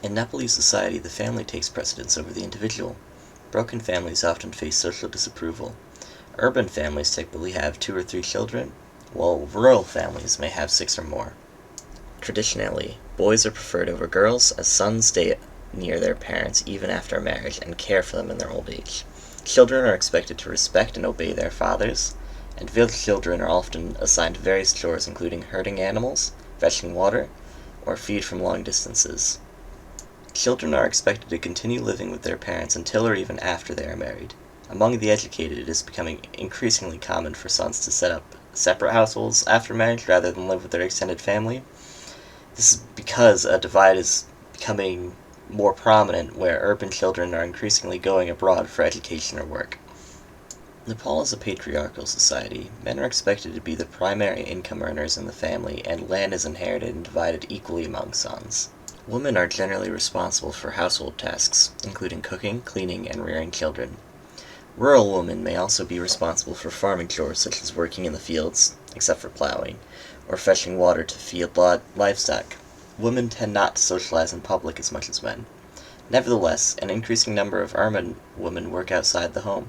In Nepali society, the family takes precedence over the individual. Broken families often face social disapproval. Urban families typically have 2 or 3 children, while rural families may have 6 or more. Traditionally, boys are preferred over girls, as sons stay near their parents even after marriage and care for them in their old age. Children are expected to respect and obey their fathers, and village children are often assigned various chores including herding animals, fetching water, or feed from long distances. Children are expected to continue living with their parents until or even after they are married. Among the educated, it is becoming increasingly common for sons to set up separate households after marriage rather than live with their extended family. This is because a divide is becoming more prominent where urban children are increasingly going abroad for education or work. Nepal is a patriarchal society. Men are expected to be the primary income earners in the family, and land is inherited and divided equally among sons. Women are generally responsible for household tasks, including cooking, cleaning, and rearing children. Rural women may also be responsible for farming chores such as working in the fields, except for plowing, or fetching water to feed livestock. Women tend not to socialize in public as much as men. Nevertheless, an increasing number of urban women work outside the home,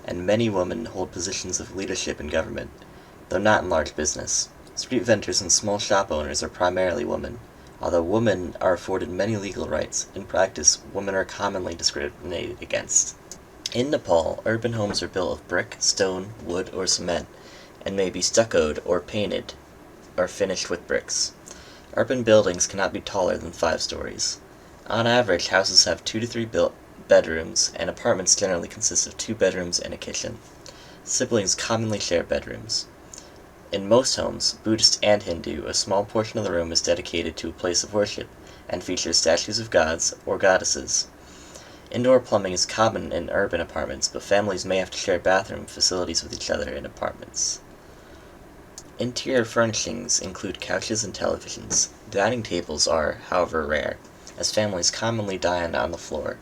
and many women hold positions of leadership in government, though not in large business. Street vendors and small shop owners are primarily women. Although women are afforded many legal rights, in practice, women are commonly discriminated against. In Nepal, urban homes are built of brick, stone, wood, or cement, and may be stuccoed or painted or finished with bricks. Urban buildings cannot be taller than 5 stories. On average, houses have 2 to 3 bedrooms, and apartments generally consist of 2 bedrooms and a kitchen. Siblings commonly share bedrooms. In most homes, Buddhist and Hindu, a small portion of the room is dedicated to a place of worship and features statues of gods or goddesses. Indoor plumbing is common in urban apartments, but families may have to share bathroom facilities with each other in apartments. Interior furnishings include couches and televisions. Dining tables are, however, rare, as families commonly dine on the floor.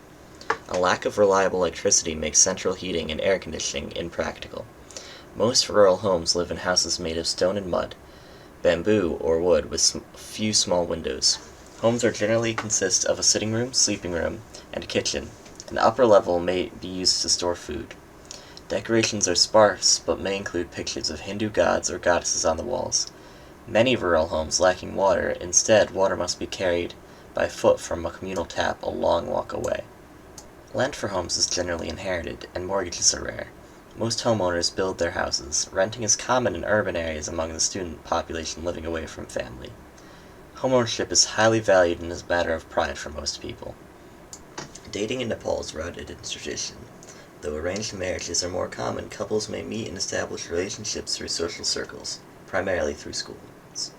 A lack of reliable electricity makes central heating and air conditioning impractical. Most rural homes live in houses made of stone and mud, bamboo, or wood with few small windows. Homes are generally consist of a sitting room, sleeping room, and a kitchen. An upper level may be used to store food. Decorations are sparse, but may include pictures of Hindu gods or goddesses on the walls. Many rural homes lacking water, instead water must be carried by foot from a communal tap a long walk away. Land for homes is generally inherited, and mortgages are rare. Most homeowners build their houses. Renting is common in urban areas among the student population living away from family. Homeownership is highly valued and is a matter of pride for most people. Dating in Nepal is rooted in tradition. Though arranged marriages are more common, couples may meet and establish relationships through social circles, primarily through schools.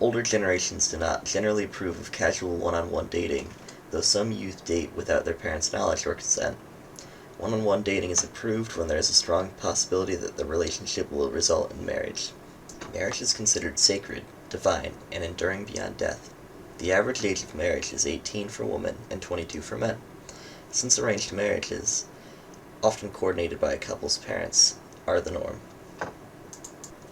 Older generations do not generally approve of casual one-on-one dating, though some youth date without their parents' knowledge or consent. One-on-one dating is approved when there is a strong possibility that the relationship will result in marriage. Marriage is considered sacred, divine, and enduring beyond death. The average age of marriage is 18 for women and 22 for men. Since arranged marriages, often coordinated by a couple's parents, are the norm.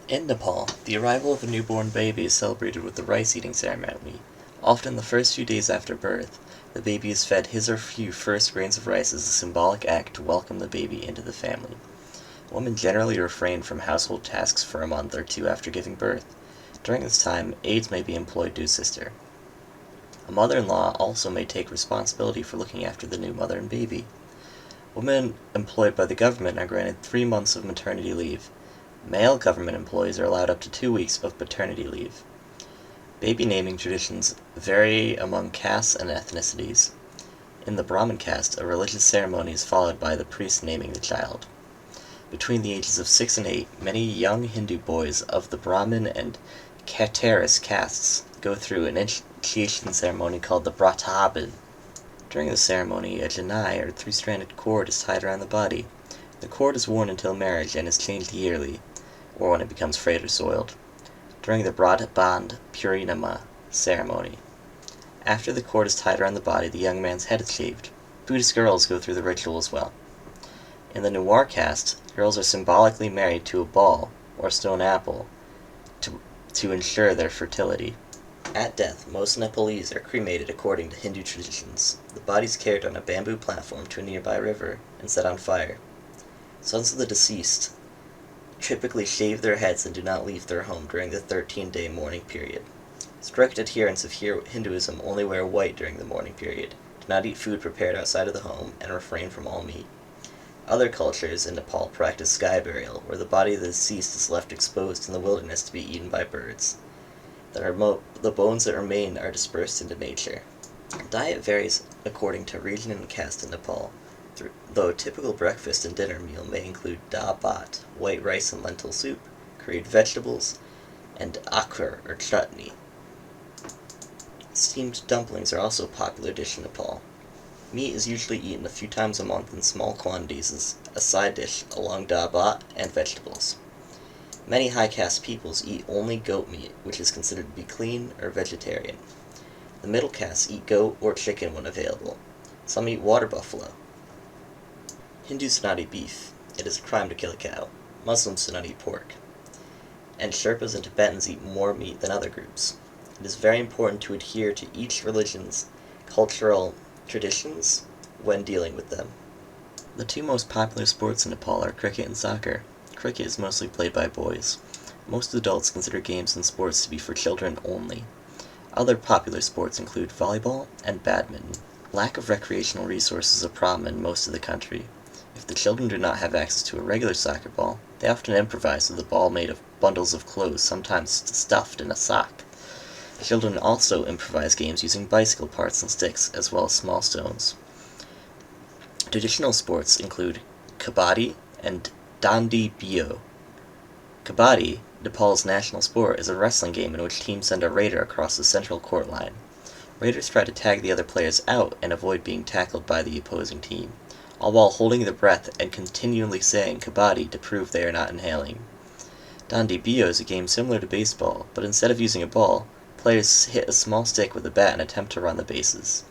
In Nepal, the arrival of a newborn baby is celebrated with the rice-eating ceremony. Often the first few days after birth, the baby is fed his or few first grains of rice as a symbolic act to welcome the baby into the family. Women generally refrain from household tasks for a month or 2 after giving birth. During this time, aides may be employed to assist her. A mother-in-law also may take responsibility for looking after the new mother and baby. Women employed by the government are granted 3 months of maternity leave. Male government employees are allowed up to 2 weeks of paternity leave. Baby naming traditions vary among castes and ethnicities. In the Brahmin caste, a religious ceremony is followed by the priest naming the child. Between the ages of 6 and 8, many young Hindu boys of the Brahmin and Khateris castes go through an initiation ceremony called the Bratahabin. During the ceremony, a janai or 3-stranded cord is tied around the body. The cord is worn until marriage and is changed yearly, or when it becomes frayed or soiled. During the Band Purinama ceremony, after the cord is tied around the body, the young man's head is shaved. Buddhist girls go through the ritual as well. In the Newar caste, girls are symbolically married to a ball or stone apple to ensure their fertility. At death, most Nepalese are cremated according to Hindu traditions. The body is carried on a bamboo platform to a nearby river and set on fire. Sons of the deceased typically shave their heads and do not leave their home during the 13-day mourning period. Strict adherents of Hinduism only wear white during the mourning period, do not eat food prepared outside of the home, and refrain from all meat. Other cultures in Nepal practice sky burial, where the body of the deceased is left exposed in the wilderness to be eaten by birds. The bones that remain are dispersed into nature. Diet varies according to region and caste in Nepal, though a typical breakfast and dinner meal may include da bhat, white rice and lentil soup, curried vegetables, and akhar or chutney. Steamed dumplings are also a popular dish in Nepal. Meat is usually eaten a few times a month in small quantities as a side dish along da bhat and vegetables. Many high caste peoples eat only goat meat, which is considered to be clean or vegetarian. The middle caste eat goat or chicken when available. Some eat water buffalo. Hindus do not eat beef. It is a crime to kill a cow. Muslims do not eat pork. And Sherpas and Tibetans eat more meat than other groups. It is very important to adhere to each religion's cultural traditions when dealing with them. The two most popular sports in Nepal are cricket and soccer. Cricket is mostly played by boys. Most adults consider games and sports to be for children only. Other popular sports include volleyball and badminton. Lack of recreational resources is a problem in most of the country. If the children do not have access to a regular soccer ball, they often improvise with a ball made of bundles of clothes, sometimes stuffed in a sock. Children also improvise games using bicycle parts and sticks, as well as small stones. Traditional sports include kabaddi and dandi bio. Kabaddi, Nepal's national sport, is a wrestling game in which teams send a raider across the central court line. Raiders try to tag the other players out and avoid being tackled by the opposing team, all while holding their breath and continually saying kabaddi to prove they are not inhaling. Dandi bio is a game similar to baseball, but instead of using a ball, players hit a small stick with a bat and attempt to run the bases.